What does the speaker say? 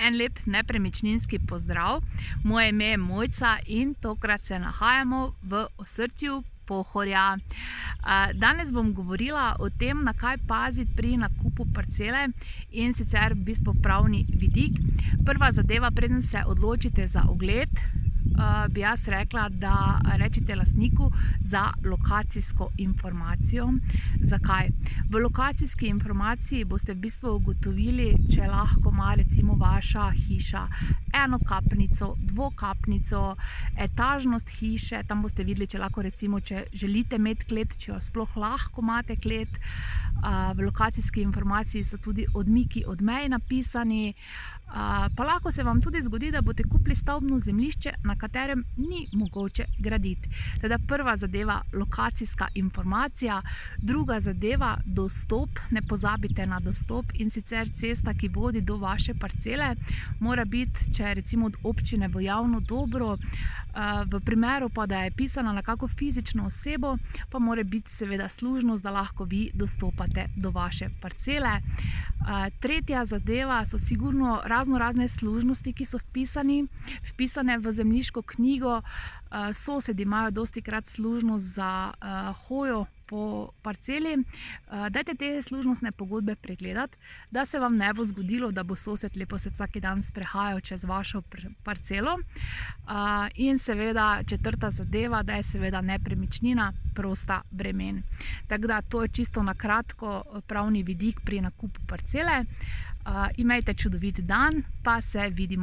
En lep nepremičninski pozdrav. Moje ime je Mojca in tokrat se nahajamo v osrčju Pohorja. Danes bom govorila o tem, na kaj paziti pri nakupu parcele, in sicer v bistvu pravni vidik. Prva zadeva, preden se odločite za ogled, bi jaz rekla, da rečete lastniku za lokacijsko informacijo. Zakaj? V lokacijski informaciji boste v bistvu ugotovili, če lahko ima recimo vaša hiša enokapnico, dvokapnico, etažnost hiše, tam boste videli, če lahko recimo, če želite imeti klet, če jo sploh lahko imate klet. V lokacijski informaciji so tudi odmiki od mej napisani, pa lahko se vam tudi zgodi, da boste kupili stavbno zemljišče, na katerem ni mogoče graditi. Teda prva zadeva, lokacijska informacija. Druga zadeva, dostop. Ne pozabite na dostop, in sicer cesta, ki vodi do vaše parcele, mora biti, če je recimo od občine, v javno dobro. V primeru pa, da je pisana na kako fizično osebo, pa mora biti seveda služnost, da lahko vi dostopate do vaše parcele. Tretja zadeva so sigurno razne služnosti, ki so vpisane v zemljiško knjigo. Sosedi imajo dostikrat služnost za hojo po parceli. Dajte te služnostne pogodbe pregledati, da se vam ne bo zgodilo, da bo sosed lepo se vsak dan sprehajal čez vašo parcelo. In seveda četrta zadeva, da je seveda nepremičnina prosta bremen. Tako da to je čisto na kratko pravni vidik pri nakupu parcele. Imejte čudovit dan, pa se vidimo.